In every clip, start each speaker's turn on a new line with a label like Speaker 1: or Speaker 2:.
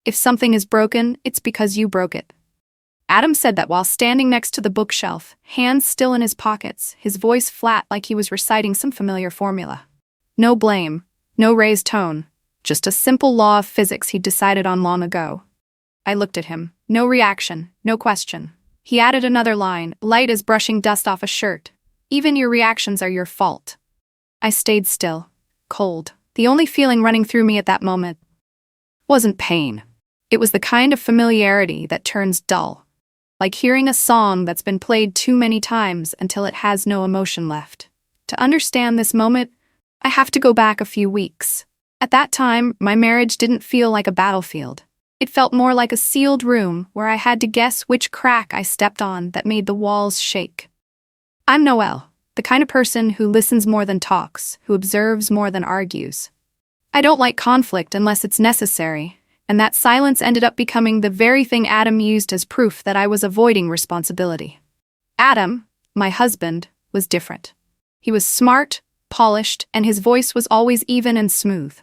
Speaker 1: If something is broken, it's because you broke it. Adam said that while standing next to the bookshelf, hands still in his pockets, his voice flat like he was reciting some familiar formula. No blame, no raised tone, just a simple law of physics he'd decided on long ago. I looked at him. No reaction, no question. He added another line, light as brushing dust off a shirt. Even your reactions are your fault. I stayed still, cold. The only feeling running through me at that moment wasn't pain. It was the kind of familiarity that turns dull. Like hearing a song that's been played too many times until it has no emotion left. To understand this moment, I have to go back a few weeks. At that time, my marriage didn't feel like a battlefield. It felt more like a sealed room where I had to guess which crack I stepped on that made the walls shake. I'm Noelle, the kind of person who listens more than talks, who observes more than argues. I don't like conflict unless it's necessary, and that silence ended up becoming the very thing Adam used as proof that I was avoiding responsibility. Adam, my husband, was different. He was smart, polished, and his voice was always even and smooth.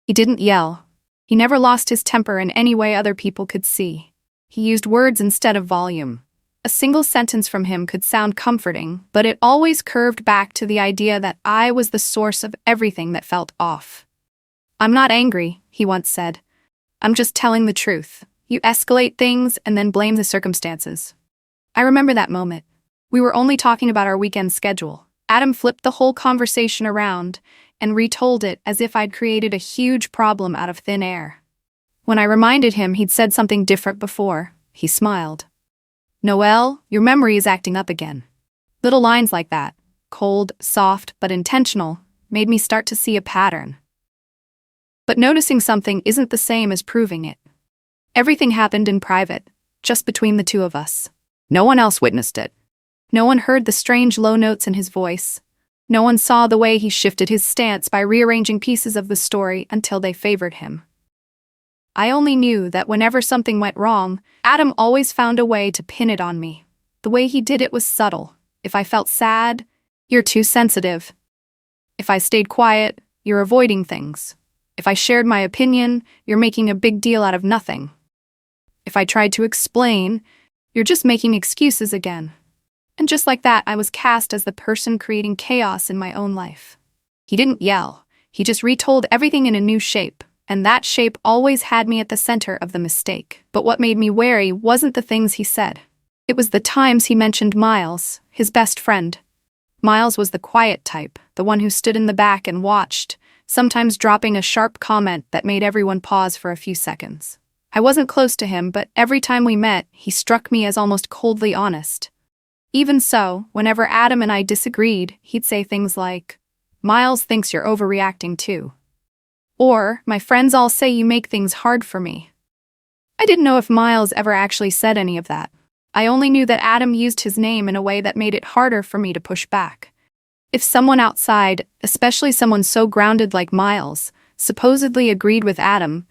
Speaker 1: He didn't yell. He never lost his temper in any way other people could see. He used words instead of volume. A single sentence from him could sound comforting, but it always curved back to the idea that I was the source of everything that felt off. "I'm not angry," he once said. "I'm just telling the truth. You escalate things and then blame the circumstances." I remember that moment. We were only talking about our weekend schedule. Adam flipped the whole conversation around and retold it as if I'd created a huge problem out of thin air. When I reminded him he'd said something different before, he smiled. "Noelle, your memory is acting up again." Little lines like that, cold, soft, but intentional, made me start to see a pattern. But noticing something isn't the same as proving it. Everything happened in private, just between the two of us. No one else witnessed it. No one heard the strange low notes in his voice. No one saw the way he shifted his stance by rearranging pieces of the story until they favored him. I only knew that whenever something went wrong, Adam always found a way to pin it on me. The way he did it was subtle. If I felt sad, "You're too sensitive." If I stayed quiet, "You're avoiding things." If I shared my opinion, "You're making a big deal out of nothing." If I tried to explain, "You're just making excuses again." And just like that, I was cast as the person creating chaos in my own life. He didn't yell. He just retold everything in a new shape, and that shape always had me at the center of the mistake. But what made me wary wasn't the things he said. It was the times he mentioned Miles, his best friend. Miles was the quiet type, the one who stood in the back and watched, sometimes dropping a sharp comment that made everyone pause for a few seconds. I wasn't close to him, but every time we met, he struck me as almost coldly honest. Even so, whenever Adam and I disagreed, he'd say things like, "Miles thinks you're overreacting too." Or, "My friends all say you make things hard for me." I didn't know if Miles ever actually said any of that. I only knew that Adam used his name in a way that made it harder for me to push back. If someone outside, especially someone so grounded like Miles, supposedly agreed with Adam,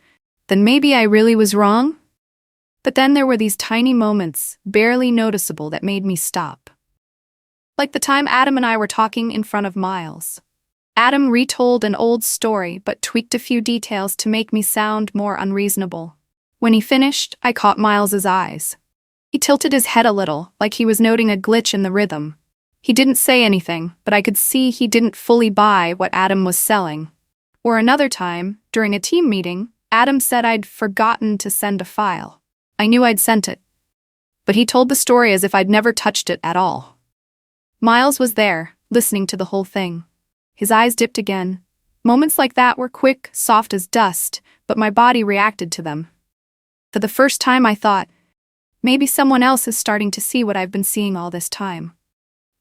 Speaker 1: then maybe I really was wrong? But then there were these tiny moments, barely noticeable, that made me stop. Like the time Adam and I were talking in front of Miles. Adam retold an old story but tweaked a few details to make me sound more unreasonable. When he finished, I caught Miles's eyes. He tilted his head a little, like he was noting a glitch in the rhythm. He didn't say anything, but I could see he didn't fully buy what Adam was selling. Or another time, during a team meeting, Adam said I'd forgotten to send a file. I knew I'd sent it. But he told the story as if I'd never touched it at all. Miles was there, listening to the whole thing. His eyes dipped again. Moments like that were quick, soft as dust, but my body reacted to them. For the first time I thought, maybe someone else is starting to see what I've been seeing all this time.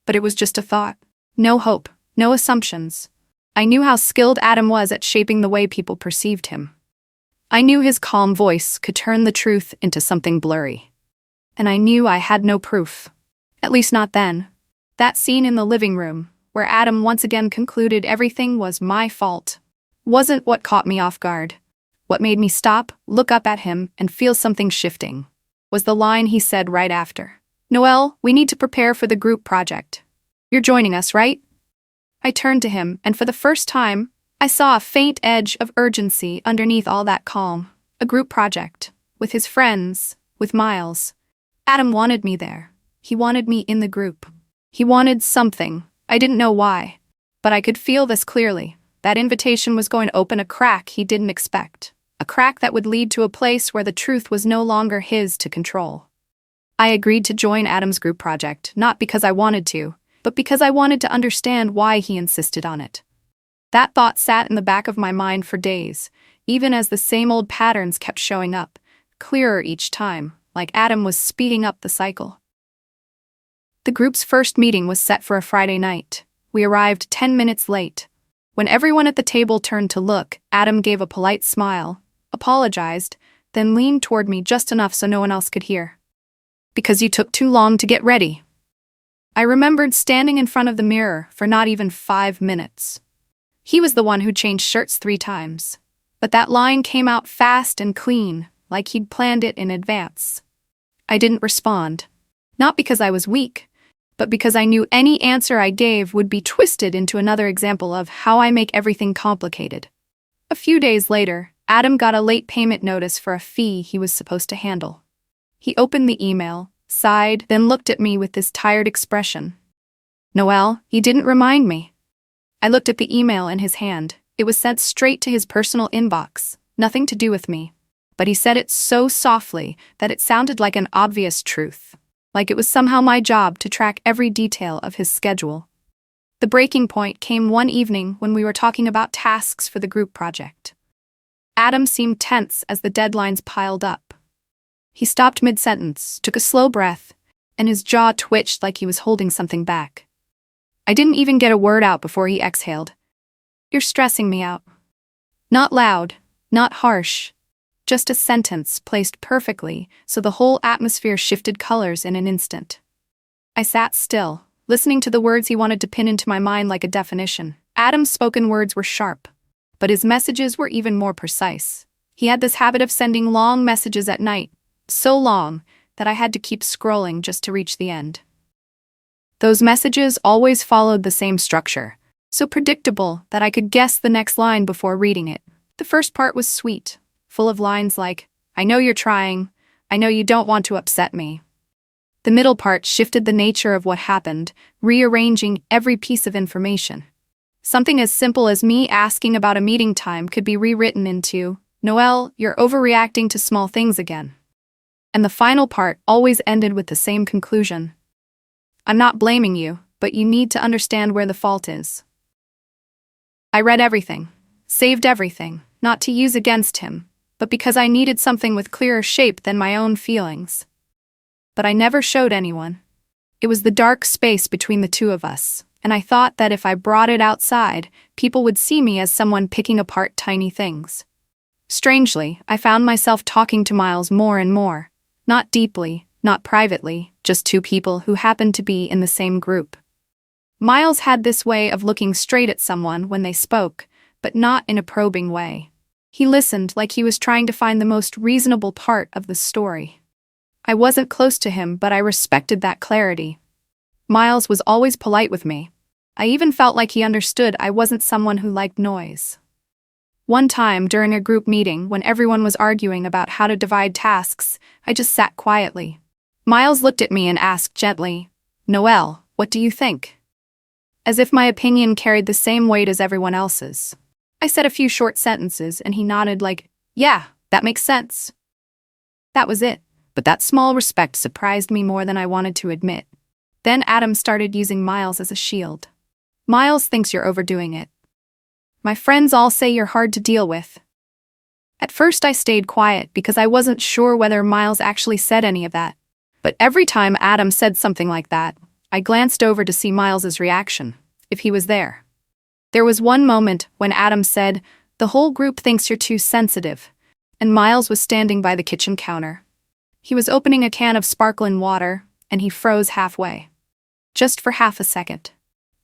Speaker 1: But it was just a thought. No hope, no assumptions. I knew how skilled Adam was at shaping the way people perceived him. I knew his calm voice could turn the truth into something blurry. And I knew I had no proof. At least not then. That scene in the living room, where Adam once again concluded everything was my fault, wasn't what caught me off guard. What made me stop, look up at him, and feel something shifting was the line he said right after. "Noelle, we need to prepare for the group project. You're joining us, right?" I turned to him, and for the first time, I saw a faint edge of urgency underneath all that calm. A group project. With his friends. With Miles. Adam wanted me there. He wanted me in the group. He wanted something. I didn't know why. But I could feel this clearly. That invitation was going to open a crack he didn't expect. A crack that would lead to a place where the truth was no longer his to control. I agreed to join Adam's group project, not because I wanted to, but because I wanted to understand why he insisted on it. That thought sat in the back of my mind for days, even as the same old patterns kept showing up, clearer each time, like Adam was speeding up the cycle. The group's first meeting was set for a Friday night. We arrived 10 minutes late. When everyone at the table turned to look, Adam gave a polite smile, apologized, then leaned toward me just enough so no one else could hear. Because you took too long to get ready. I remembered standing in front of the mirror for not even 5 minutes. He was the one who changed shirts 3 times. But that line came out fast and clean, like he'd planned it in advance. I didn't respond. Not because I was weak, but because I knew any answer I gave would be twisted into another example of how I make everything complicated. A few days later, Adam got a late payment notice for a fee he was supposed to handle. He opened the email, sighed, then looked at me with this tired expression. Noelle, he didn't remind me. I looked at the email in his hand. It was sent straight to his personal inbox, nothing to do with me. But he said it so softly that it sounded like an obvious truth, like it was somehow my job to track every detail of his schedule. The breaking point came one evening when we were talking about tasks for the group project. Adam seemed tense as the deadlines piled up. He stopped mid-sentence, took a slow breath, and his jaw twitched like he was holding something back. I didn't even get a word out before he exhaled. You're stressing me out. Not loud, not harsh, just a sentence placed perfectly so the whole atmosphere shifted colors in an instant. I sat still, listening to the words he wanted to pin into my mind like a definition. Adam's spoken words were sharp, but his messages were even more precise. He had this habit of sending long messages at night, so long that I had to keep scrolling just to reach the end. Those messages always followed the same structure, so predictable that I could guess the next line before reading it. The first part was sweet, full of lines like, I know you're trying, I know you don't want to upset me. The middle part shifted the nature of what happened, rearranging every piece of information. Something as simple as me asking about a meeting time could be rewritten into, Noelle, you're overreacting to small things again. And the final part always ended with the same conclusion. I'm not blaming you, but you need to understand where the fault is. I read everything, saved everything, not to use against him, but because I needed something with clearer shape than my own feelings. But I never showed anyone. It was the dark space between the two of us, and I thought that if I brought it outside, people would see me as someone picking apart tiny things. Strangely, I found myself talking to Miles more and more. Not deeply, not privately, just 2 people who happened to be in the same group. Miles had this way of looking straight at someone when they spoke, but not in a probing way. He listened like he was trying to find the most reasonable part of the story. I wasn't close to him, but I respected that clarity. Miles was always polite with me. I even felt like he understood I wasn't someone who liked noise. One time, during a group meeting, when everyone was arguing about how to divide tasks, I just sat quietly. Miles looked at me and asked gently, Noelle, what do you think? As if my opinion carried the same weight as everyone else's. I said a few short sentences and he nodded like, yeah, that makes sense. That was it, but that small respect surprised me more than I wanted to admit. Then Adam started using Miles as a shield. Miles thinks you're overdoing it. My friends all say you're hard to deal with. At first I stayed quiet because I wasn't sure whether Miles actually said any of that. But every time Adam said something like that, I glanced over to see Miles's reaction, if he was there. There was one moment when Adam said, the whole group thinks you're too sensitive, and Miles was standing by the kitchen counter. He was opening a can of sparkling water, and he froze halfway. Just for half a second.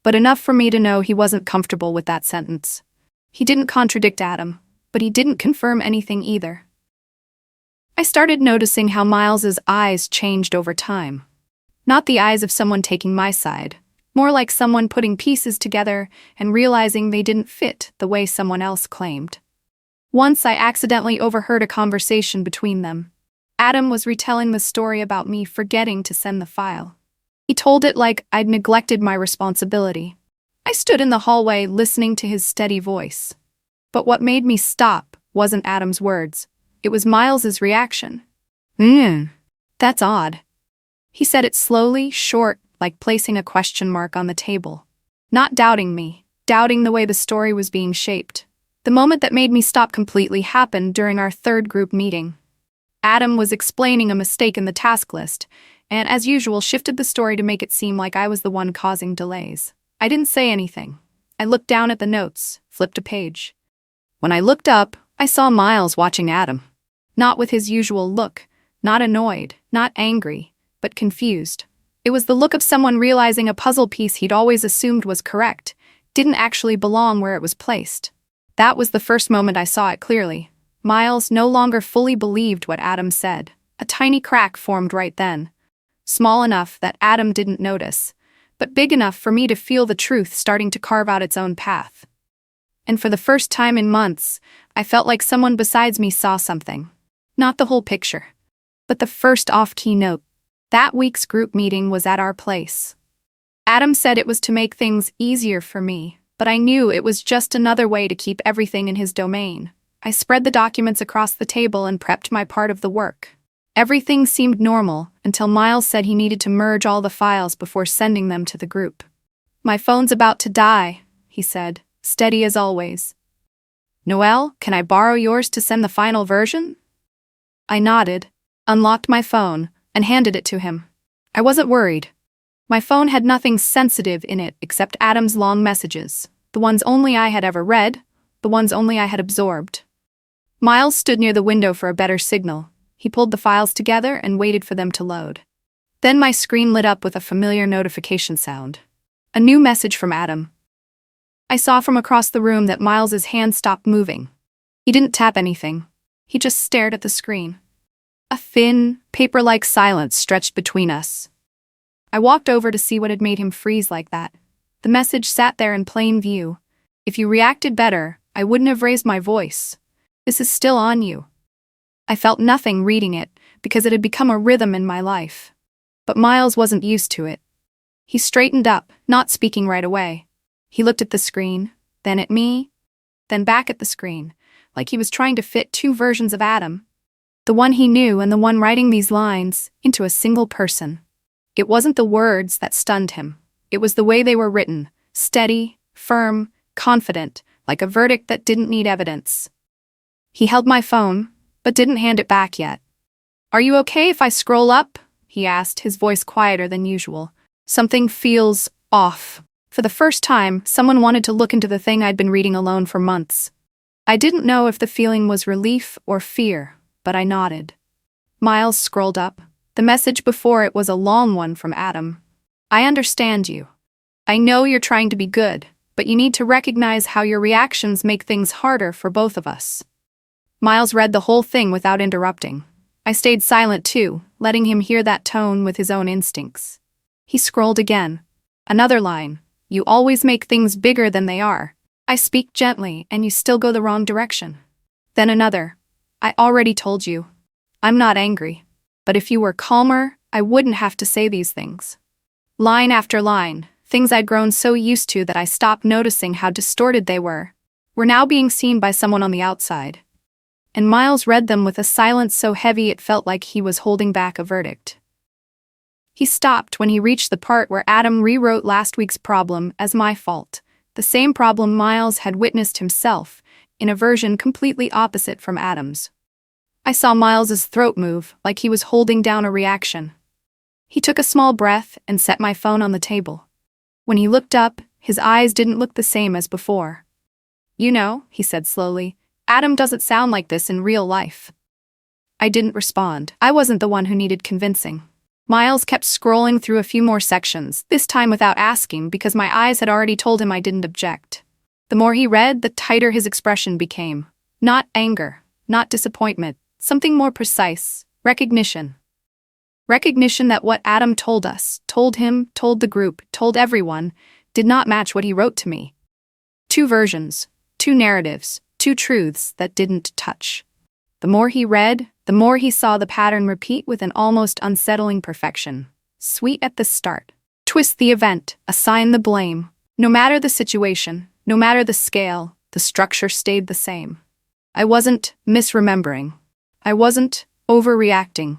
Speaker 1: But enough for me to know he wasn't comfortable with that sentence. He didn't contradict Adam, but he didn't confirm anything either. I started noticing how Miles's eyes changed over time. Not the eyes of someone taking my side, more like someone putting pieces together and realizing they didn't fit the way someone else claimed. Once I accidentally overheard a conversation between them. Adam was retelling the story about me forgetting to send the file. He told it like I'd neglected my responsibility. I stood in the hallway listening to his steady voice. But what made me stop wasn't Adam's words. It was Miles's reaction. That's odd. He said it slowly, short, like placing a question mark on the table. Not doubting me, doubting the way the story was being shaped. The moment that made me stop completely happened during our third group meeting. Adam was explaining a mistake in the task list, and as usual shifted the story to make it seem like I was the one causing delays. I didn't say anything. I looked down at the notes, flipped a page. When I looked up, I saw Miles watching Adam. Not with his usual look, not annoyed, not angry, but confused. It was the look of someone realizing a puzzle piece he'd always assumed was correct, didn't actually belong where it was placed. That was the first moment I saw it clearly. Miles no longer fully believed what Adam said. A tiny crack formed right then. Small enough that Adam didn't notice, but big enough for me to feel the truth starting to carve out its own path. And for the first time in months, I felt like someone besides me saw something. Not the whole picture, but the first off-key note. That week's group meeting was at our place. Adam said it was to make things easier for me, but I knew it was just another way to keep everything in his domain. I spread the documents across the table and prepped my part of the work. Everything seemed normal until Miles said he needed to merge all the files before sending them to the group. "My phone's about to die," he said, steady as always. "Noelle, can I borrow yours to send the final version?" I nodded, unlocked my phone, and handed it to him. I wasn't worried. My phone had nothing sensitive in it except Adam's long messages, the ones only I had ever read, the ones only I had absorbed. Miles stood near the window for a better signal. He pulled the files together and waited for them to load. Then my screen lit up with a familiar notification sound. A new message from Adam. I saw from across the room that Miles's hand stopped moving. He didn't tap anything. He just stared at the screen. A thin, paper-like silence stretched between us. I walked over to see what had made him freeze like that. The message sat there in plain view. "If you reacted better, I wouldn't have raised my voice. This is still on you." I felt nothing reading it, because it had become a rhythm in my life. But Miles wasn't used to it. He straightened up, not speaking right away. He looked at the screen, then at me, then back at the screen, like he was trying to fit two versions of Adam. The one he knew and the one writing these lines, into a single person. It wasn't the words that stunned him. It was the way they were written, steady, firm, confident, like a verdict that didn't need evidence. He held my phone, but didn't hand it back yet. "Are you okay if I scroll up?" he asked, his voice quieter than usual. "Something feels off." For the first time, someone wanted to look into the thing I'd been reading alone for months. I didn't know if the feeling was relief or fear, but I nodded. Miles scrolled up. The message before it was a long one from Adam. "I understand you. I know you're trying to be good, but you need to recognize how your reactions make things harder for both of us." Miles read the whole thing without interrupting. I stayed silent too, letting him hear that tone with his own instincts. He scrolled again. Another line. "You always make things bigger than they are. I speak gently and you still go the wrong direction." Then another. "I already told you. I'm not angry. But if you were calmer, I wouldn't have to say these things." Line after line, things I'd grown so used to that I stopped noticing how distorted they were now being seen by someone on the outside. And Miles read them with a silence so heavy it felt like he was holding back a verdict. He stopped when he reached the part where Adam rewrote last week's problem as my fault, the same problem Miles had witnessed himself, in a version completely opposite from Adam's. I saw Miles's throat move, like he was holding down a reaction. He took a small breath and set my phone on the table. When he looked up, his eyes didn't look the same as before. "You know," he said slowly, "Adam doesn't sound like this in real life." I didn't respond. I wasn't the one who needed convincing. Miles kept scrolling through a few more sections, this time without asking because my eyes had already told him I didn't object. The more he read, the tighter his expression became. Not anger, not disappointment, something more precise, recognition. Recognition that what Adam told us, told him, told the group, told everyone, did not match what he wrote to me. Two versions, two narratives, two truths that didn't touch. The more he read, the more he saw the pattern repeat with an almost unsettling perfection. Sweet at the start. Twist the event, assign the blame. No matter the situation, no matter the scale, the structure stayed the same. I wasn't misremembering. I wasn't overreacting.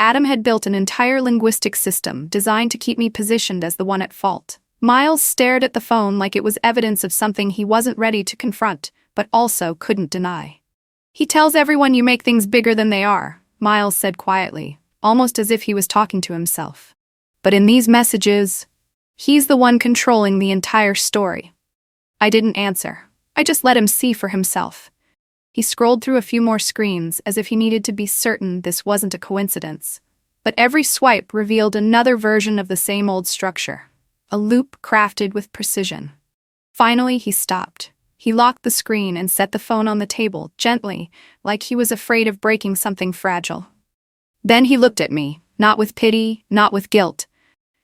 Speaker 1: Adam had built an entire linguistic system designed to keep me positioned as the one at fault. Miles stared at the phone like it was evidence of something he wasn't ready to confront, but also couldn't deny. He tells everyone you make things bigger than they are, Miles said quietly, almost as if he was talking to himself. But in these messages, he's the one controlling the entire story. I didn't answer. I just let him see for himself. He scrolled through a few more screens as if he needed to be certain this wasn't a coincidence. But every swipe revealed another version of the same old structure, a loop crafted with precision. Finally, he stopped. He locked the screen and set the phone on the table, gently, like he was afraid of breaking something fragile. Then he looked at me, not with pity, not with guilt,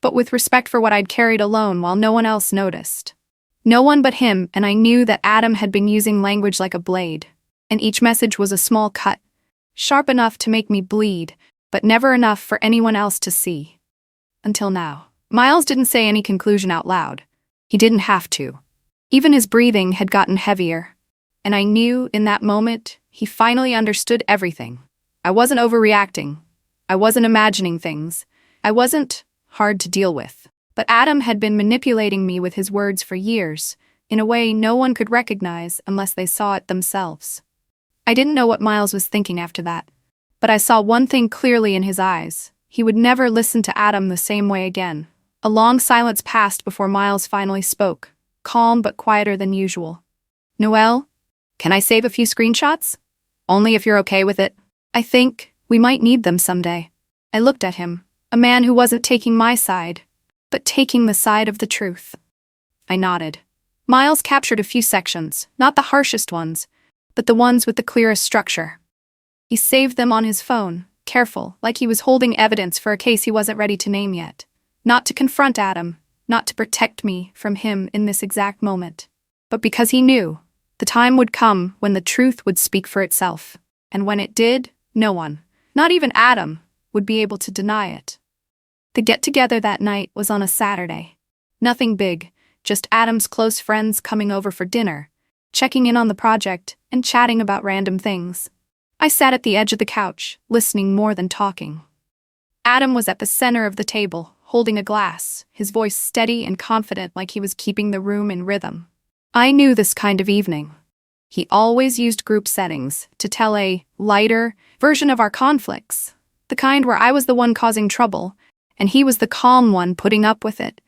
Speaker 1: but with respect for what I'd carried alone while no one else noticed. No one but him, and I knew that Adam had been using language like a blade, and each message was a small cut, sharp enough to make me bleed, but never enough for anyone else to see. Until now. Miles didn't say any conclusion out loud. He didn't have to. Even his breathing had gotten heavier, and I knew in that moment he finally understood everything. I wasn't overreacting. I wasn't imagining things. I wasn't hard to deal with. But Adam had been manipulating me with his words for years, in a way no one could recognize unless they saw it themselves. I didn't know what Miles was thinking after that, but I saw one thing clearly in his eyes. He would never listen to Adam the same way again. A long silence passed before Miles finally spoke, calm but quieter than usual. "Noelle, can I save a few screenshots? Only if you're okay with it. I think we might need them someday." I looked at him, a man who wasn't taking my side, but taking the side of the truth. I nodded. Miles captured a few sections, not the harshest ones, but the ones with the clearest structure. He saved them on his phone, careful, like he was holding evidence for a case he wasn't ready to name yet. Not to confront Adam, not to protect me from him in this exact moment, but because he knew the time would come when the truth would speak for itself, and when it did, no one, not even Adam, would be able to deny it. The get-together that night was on a Saturday. Nothing big, just Adam's close friends coming over for dinner, checking in on the project, and chatting about random things. I sat at the edge of the couch, listening more than talking. Adam was at the center of the table, holding a glass, his voice steady and confident like he was keeping the room in rhythm. I knew this kind of evening. He always used group settings to tell a lighter version of our conflicts, the kind where I was the one causing trouble, and he was the calm one putting up with it.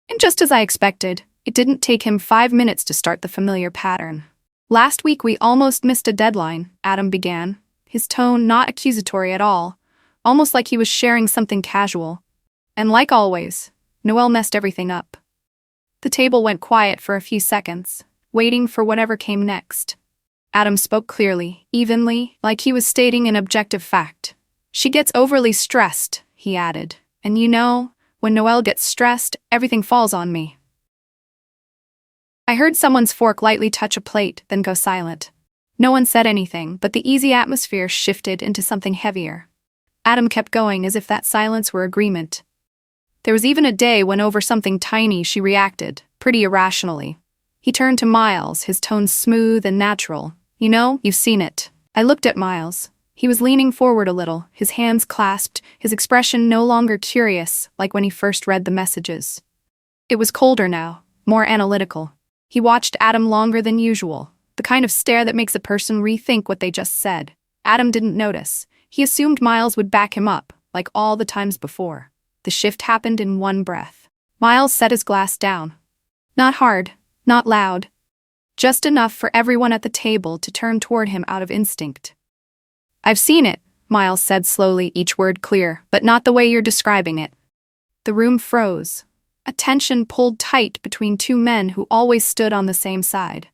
Speaker 1: And just as I expected, it didn't take him 5 minutes to start the familiar pattern. "Last week we almost missed a deadline," Adam began, his tone not accusatory at all, almost like he was sharing something casual. And like always, Noelle messed everything up. The table went quiet for a few seconds, waiting for whatever came next. Adam spoke clearly, evenly, like he was stating an objective fact. "She gets overly stressed," he added. "And you know, when Noelle gets stressed, everything falls on me." I heard someone's fork lightly touch a plate, then go silent. No one said anything, but the easy atmosphere shifted into something heavier. Adam kept going as if that silence were agreement. There was even a day when over something tiny she reacted, pretty irrationally. He turned to Miles, his tone smooth and natural. "You know, you've seen it." I looked at Miles. He was leaning forward a little, his hands clasped, his expression no longer curious, like when he first read the messages. It was colder now, more analytical. He watched Adam longer than usual, the kind of stare that makes a person rethink what they just said. Adam didn't notice. He assumed Miles would back him up, like all the times before. The shift happened in one breath. Miles set his glass down. Not hard, not loud. Just enough for everyone at the table to turn toward him out of instinct. "I've seen it," Miles said slowly, each word clear, "but not the way you're describing it." The room froze. A tension pulled tight between two men who always stood on the same side.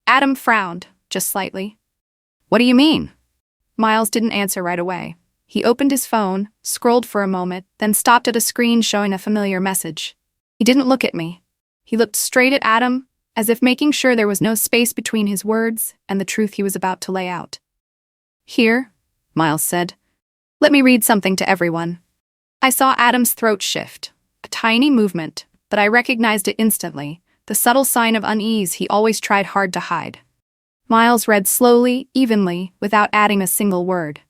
Speaker 1: Adam frowned, just slightly. "What do you mean?" Miles didn't answer right away. He opened his phone, scrolled for a moment, then stopped at a screen showing a familiar message. He didn't look at me. He looked straight at Adam, as if making sure there was no space between his words and the truth he was about to lay out. "Here," Miles said. "Let me read something to everyone." I saw Adam's throat shift, a tiny movement, but I recognized it instantly, the subtle sign of unease he always tried hard to hide. Miles read slowly, evenly, without adding a single word.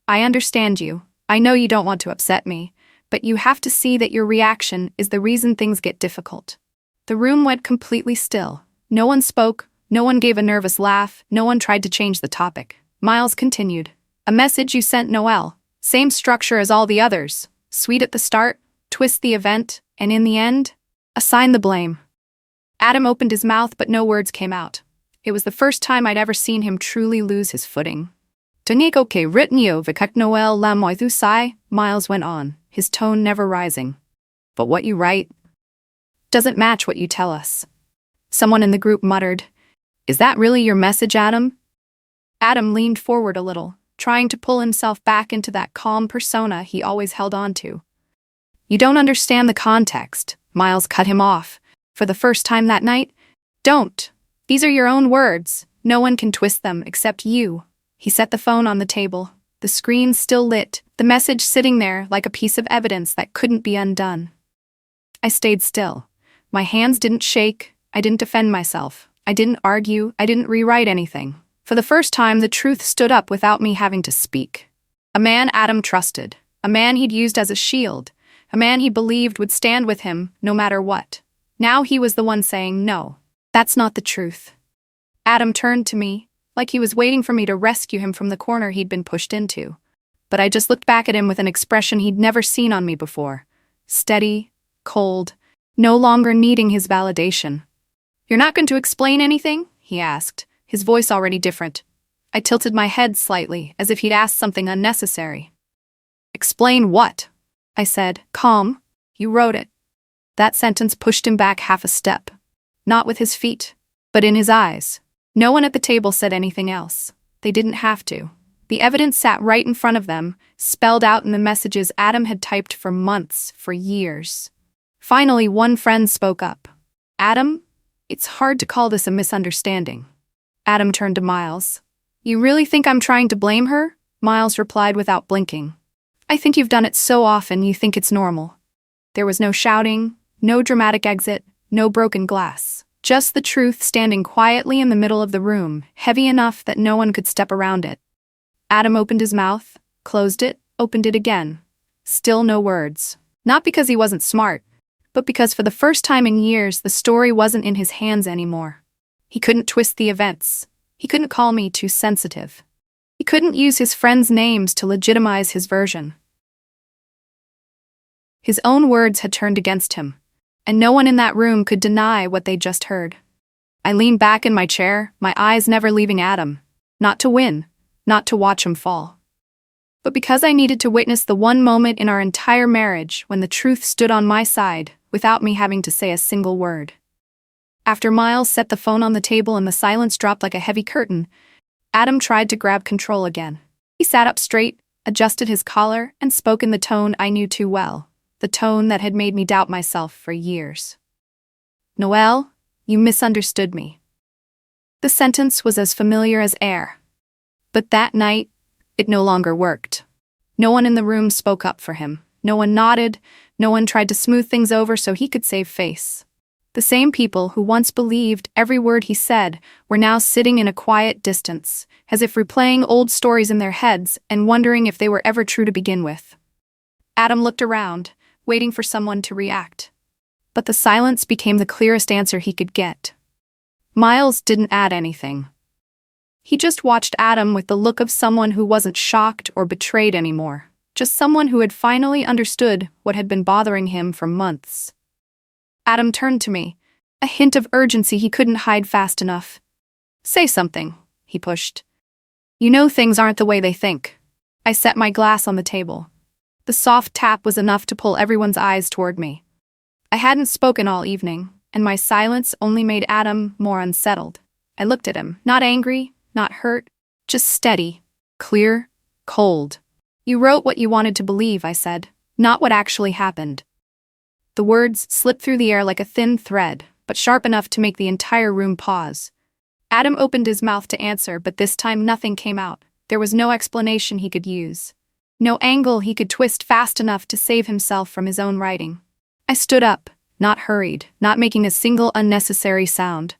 Speaker 1: "I understand you. I know you don't want to upset me, but you have to see that your reaction is the reason things get difficult." The room went completely still. No one spoke, no one gave a nervous laugh, no one tried to change the topic. Miles continued. "A message you sent Noelle. Same structure as all the others. Sweet at the start, twist the event, and in the end, assign the blame." Adam opened his mouth, but no words came out. It was the first time I'd ever seen him truly lose his footing. "Tonico que ritnio vikak Noelle la moithu sai," Miles went on, his tone never rising. "But what you write doesn't match what you tell us." Someone in the group muttered, "Is that really your message, Adam?" Adam leaned forward a little, trying to pull himself back into that calm persona he always held on to. "You don't understand the context," Miles cut him off. "For the first time that night? Don't. These are your own words. No one can twist them except you." He set the phone on the table, the screen still lit, the message sitting there like a piece of evidence that couldn't be undone. I stayed still. My hands didn't shake. I didn't defend myself. I didn't argue. I didn't rewrite anything. For the first time, the truth stood up without me having to speak. A man Adam trusted. A man he'd used as a shield. A man he believed would stand with him no matter what. Now he was the one saying, "No, that's not the truth." Adam turned to me, like he was waiting for me to rescue him from the corner he'd been pushed into. But I just looked back at him with an expression he'd never seen on me before. Steady, cold, no longer needing his validation. "You're not going to explain anything?" he asked, his voice already different. I tilted my head slightly, as if he'd asked something unnecessary. "Explain what?" I said, calm. "You wrote it." That sentence pushed him back half a step. Not with his feet, but in his eyes. No one at the table said anything else. They didn't have to. The evidence sat right in front of them, spelled out in the messages Adam had typed for months, for years. Finally, one friend spoke up. "Adam, it's hard to call this a misunderstanding." Adam turned to Miles. "You really think I'm trying to blame her?" Miles replied without blinking. "I think you've done it so often you think it's normal." There was no shouting, no dramatic exit, no broken glass. Just the truth standing quietly in the middle of the room, heavy enough that no one could step around it. Adam opened his mouth, closed it, opened it again. Still no words. Not because he wasn't smart, but because for the first time in years the story wasn't in his hands anymore. He couldn't twist the events. He couldn't call me too sensitive. He couldn't use his friends' names to legitimize his version. His own words had turned against him, and no one in that room could deny what they'd just heard. I leaned back in my chair, my eyes never leaving Adam. Not to win, not to watch him fall, but because I needed to witness the one moment in our entire marriage when the truth stood on my side without me having to say a single word. After Miles set the phone on the table and the silence dropped like a heavy curtain, Adam tried to grab control again. He sat up straight, adjusted his collar, and spoke in the tone I knew too well, the tone that had made me doubt myself for years. "Noelle, you misunderstood me." The sentence was as familiar as air. But that night, it no longer worked. No one in the room spoke up for him. No one nodded. No one tried to smooth things over so he could save face. The same people who once believed every word he said were now sitting in a quiet distance, as if replaying old stories in their heads and wondering if they were ever true to begin with. Adam looked around, waiting for someone to react. But the silence became the clearest answer he could get. Miles didn't add anything. He just watched Adam with the look of someone who wasn't shocked or betrayed anymore, just someone who had finally understood what had been bothering him for months. Adam turned to me, a hint of urgency he couldn't hide fast enough. "Say something," he pushed. "You know things aren't the way they think." I set my glass on the table. The soft tap was enough to pull everyone's eyes toward me. I hadn't spoken all evening, and my silence only made Adam more unsettled. I looked at him, not angry, not hurt, just steady, clear, cold. "You wrote what you wanted to believe," I said, "not what actually happened." The words slipped through the air like a thin thread, but sharp enough to make the entire room pause. Adam opened his mouth to answer, but this time nothing came out. There was no explanation he could use. No angle he could twist fast enough to save himself from his own writing. I stood up, not hurried, not making a single unnecessary sound.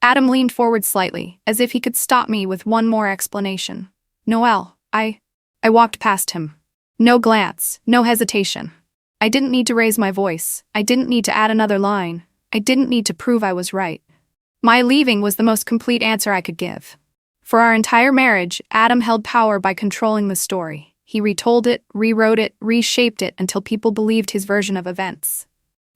Speaker 1: Adam leaned forward slightly, as if he could stop me with one more explanation. Noelle, I walked past him. No glance, no hesitation. I didn't need to raise my voice. I didn't need to add another line. I didn't need to prove I was right. My leaving was the most complete answer I could give. For our entire marriage, Adam held power by controlling the story. He retold it, rewrote it, reshaped it until people believed his version of events.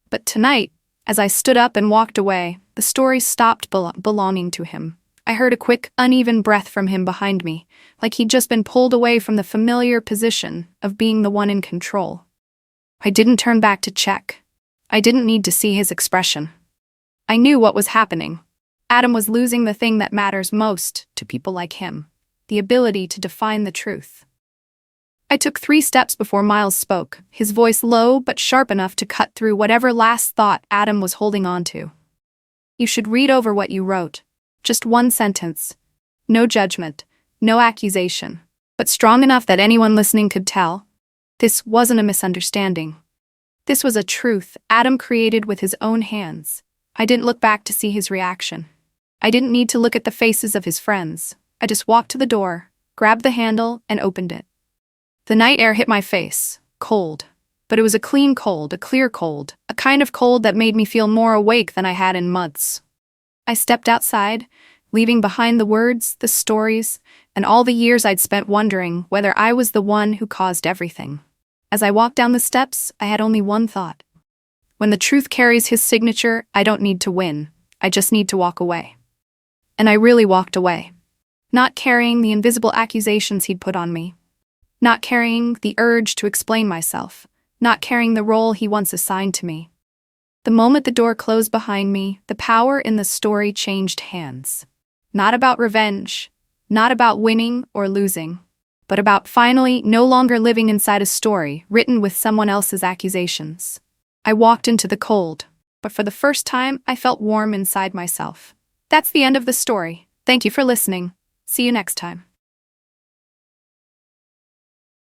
Speaker 1: But tonight, as I stood up and walked away, the story stopped belonging to him. I heard a quick, uneven breath from him behind me, like he'd just been pulled away from the familiar position of being the one in control. I didn't turn back to check. I didn't need to see his expression. I knew what was happening. Adam was losing the thing that matters most to people like him, the ability to define the truth. I took 3 steps before Miles spoke, his voice low but sharp enough to cut through whatever last thought Adam was holding on to. You should read over what you wrote. Just one sentence. No judgment, no accusation, but strong enough that anyone listening could tell. This wasn't a misunderstanding. This was a truth Adam created with his own hands. I didn't look back to see his reaction. I didn't need to look at the faces of his friends. I just walked to the door, grabbed the handle, and opened it. The night air hit my face, cold. But it was a clean cold, a clear cold, a kind of cold that made me feel more awake than I had in months. I stepped outside, leaving behind the words, the stories, and all the years I'd spent wondering whether I was the one who caused everything. As I walked down the steps, I had only one thought. When the truth carries his signature, I don't need to win. I just need to walk away. And I really walked away. Not carrying the invisible accusations he'd put on me. Not carrying the urge to explain myself. Not carrying the role he once assigned to me. The moment the door closed behind me, the power in the story changed hands. Not about revenge, not about winning or losing, but about finally no longer living inside a story written with someone else's accusations. I walked into the cold, but for the first time, I felt warm inside myself. That's the end of the story. Thank you for listening. See you next time.